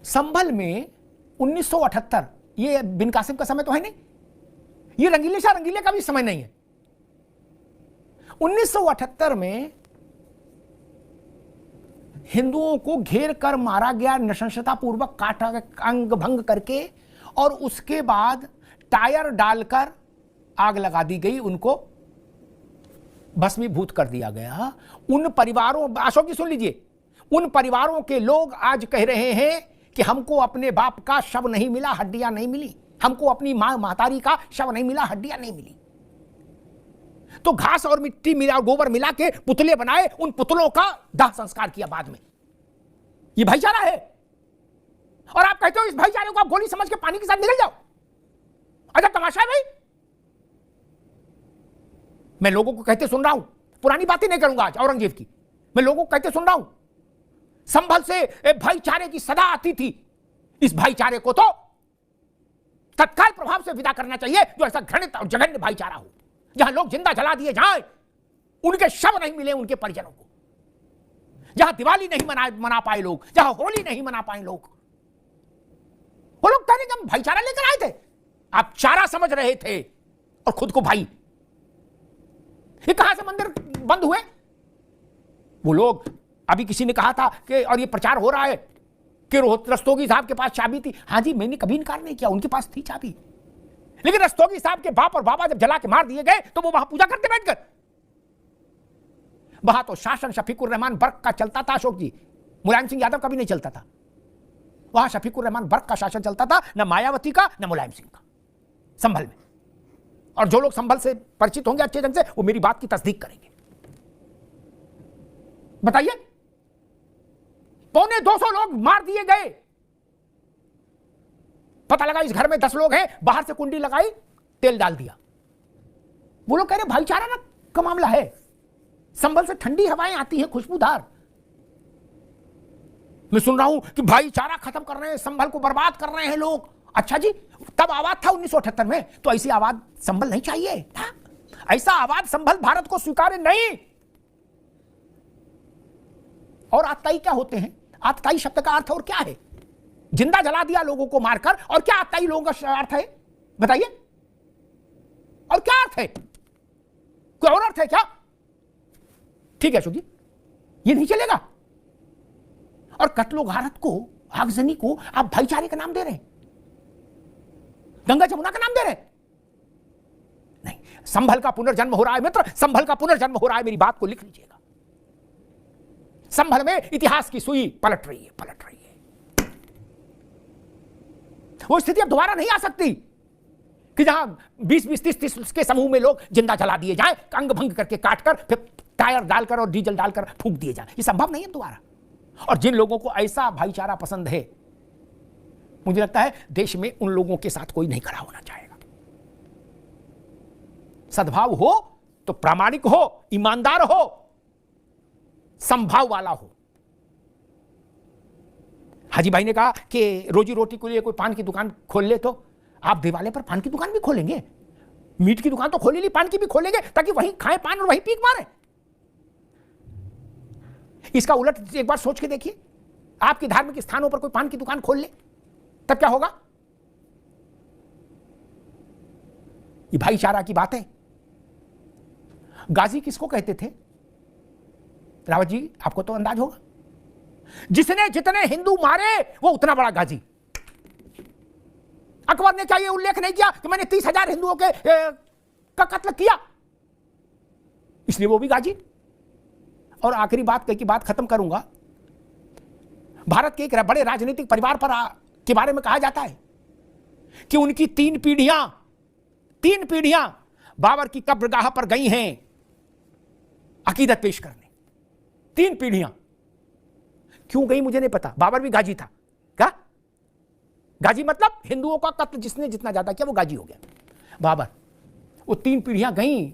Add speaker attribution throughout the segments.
Speaker 1: संभल में 1978, ये बिन कासिम का समय तो है नहीं, ये रंगीले शाह रंगीले का भी समय नहीं है। 1978 में हिंदुओं को घेर कर मारा गया, नृशंसता पूर्वक काटा, अंग भंग करके, और उसके बाद टायर डालकर आग लगा दी गई, उनको भस्मीभूत कर दिया गया। उन परिवारों, अशोक जी सुन लीजिए, उन परिवारों के लोग आज कह रहे हैं कि हमको अपने बाप का शव नहीं मिला, हड्डियां नहीं मिली, हमको अपनी मां महतारी का शव नहीं मिला, हड्डियां नहीं मिली। तो घास और मिट्टी मिला, गोबर मिला के पुतले बनाए, उन पुतलों का दाह संस्कार किया बाद में। ये भाईचारा है। और आप कहते हो इस भाईचारे को आप गोली समझ के पानी के साथ निकल जाओ। अच्छा तमाशा है भाई। मैं लोगों को कहते सुन रहा हूं, पुरानी बातें नहीं करूंगा आज औरंगजेब की, मैं लोगों को कहते सुन रहा हूं, संभल से भाईचारे की सदा आती थी। इस भाईचारे को तो तत्काल प्रभाव से विदा करना चाहिए, जो ऐसा घृणित और जघन्य भाईचारा हो, जहां लोग जिंदा जला दिए जाएं, उनके शव नहीं मिले उनके परिजनों को, जहां दिवाली नहीं मना पाए लोग, जहां होली नहीं मना पाए लोग। वो लोग कहने कि हम भाईचारा लेकर आए थे, आप चारा समझ रहे थे और खुद को भाई। ये कहां से मंदिर बंद हुए? वो लोग, अभी किसी ने कहा था कि, और ये प्रचार हो रहा है कि रस्तोगी साहब के पास चाबी थी। हां जी, मैंने कभी इनकार नहीं किया, उनके पास थी चाबी, लेकिन रस्तोगी साहब के बाप और बाबा जब जला के मार दिए गए तो वो वहां पूजा करते बैठकर। वहां तो शासन शफीकुर रहमान बर्क का चलता था अशोक जी, मुलायम सिंह यादव का भी नहीं चलता था। वहां शफीकुर रहमान बर्क का शासन चलता था, न मायावती का न मुलायम सिंह का, संभल में। और जो लोग संभल से परिचित होंगे अच्छे ढंग से, वो मेरी बात की तस्दीक करेंगे। बताइए, 250 लोग मार दिए गए। पता लगा इस घर में 10 लोग हैं, बाहर से कुंडी लगाई, तेल डाल दिया। वो लोग कह रहे भाईचारा ना का मामला है, संभल से ठंडी हवाएं आती हैं खुशबूदार। मैं सुन रहा हूं कि भाईचारा खत्म कर रहे हैं, संभल को बर्बाद कर रहे हैं लोग। अच्छा जी, तब आवाज था 1978 में, तो ऐसी आवाज संभल नहीं चाहिए था। ऐसा आवाज संभल भारत को स्वीकार्य नहीं। और आतताई क्या होते हैं? आतताई शब्द का अर्थ और क्या है? जिंदा जला दिया लोगों को मारकर। और क्या आतताई लोगों का अर्थ है बताइए? और क्या अर्थ है? कोई और अर्थ है क्या? ठीक है अशोक जी, ये नहीं चलेगा। और कत्लो गारत को, आगजनी को आप भाईचारे का नाम दे रहे हैं, गंगा जमुना का नाम दे रहे हैं। नहीं, संभल का पुनर्जन्म हो रहा है मित्र, संभल का पुनर्जन्म हो रहा है। मेरी बात को लिख लीजिएगा। संभल में इतिहास की सुई पलट रही है, पलट रही है। वो स्थिति अब दोबारा नहीं आ सकती कि जहां 20-20, 30-30 के समूह में लोग जिंदा जला दिए जाएं, अंग भंग करके काटकर, फिर टायर डालकर और डीजल डालकर फूंक दिए जाएं। ये संभव नहीं है दोबारा। और जिन लोगों को ऐसा भाईचारा पसंद है, मुझे लगता है देश में उन लोगों के साथ कोई नहीं खड़ा होना चाहेगा। सद्भाव हो तो प्रामाणिक हो, ईमानदार हो, संभाव वाला हो। हाजी भाई ने कहा कि रोजी रोटी के लिए कोई पान की दुकान खोल ले, तो आप दिवाले पर पान की दुकान भी खोलेंगे? मीट की दुकान तो खोल ली, पान की भी खोलेंगे, ताकि वहीं खाएं पान और वहीं पीक मारें। इसका उलट एक बार सोच के देखिए, आपके धार्मिक स्थानों पर कोई पान की दुकान खोल ले, तब क्या होगा? ये भाईचारा की बात है। गाजी किसको कहते थे रावत जी? आपको तो अंदाज होगा। जिसने जितने हिंदू मारे वो उतना बड़ा गाजी। अकबर ने क्या ये उल्लेख नहीं किया कि मैंने 30,000 हिंदुओं का कत्ल किया, इसलिए वो भी गाजी। और आखिरी बात कह के बात खत्म करूंगा। भारत के एक बड़े राजनीतिक परिवार पर के बारे में कहा जाता है कि उनकी 3 पीढ़ियां बाबर की कब्रगाह पर गई हैं अकीदत पेश करने। 3 पीढ़ियां क्यों गई मुझे नहीं पता। बाबर भी गाजी था क्या? गाजी मतलब हिंदुओं का कत्ल जिसने जितना ज्यादा किया वो गाजी हो गया बाबर। वो 3 पीढ़ियां गई,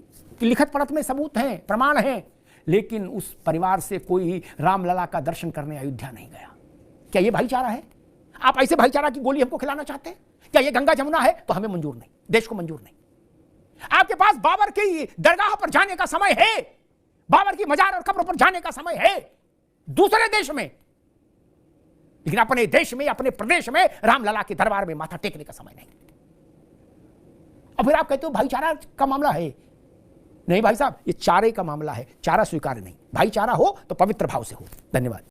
Speaker 1: लिखत पढ़त में सबूत हैं, प्रमाण हैं, लेकिन उस परिवार से कोई रामलला का दर्शन करने अयोध्या नहीं गया। क्या ये भाईचारा है? आप ऐसे भाईचारा की गोली हमको खिलाना चाहते हैं? क्या ये गंगा जमुना है? तो हमें मंजूर नहीं, देश को मंजूर नहीं। आपके पास बाबर की दरगाह पर जाने का समय है, बाबर की मजार और कब्र पर जाने का समय है। दूसरे देश में लेकिन अपने देश में, अपने प्रदेश में रामलला के दरबार में माथा टेकने का समय नहीं। और फिर आप कहते हो भाईचारा का मामला है। नहीं भाई साहब, ये चारे का मामला है, चारा स्वीकार नहीं। भाईचारा हो तो पवित्र भाव से हो। धन्यवाद।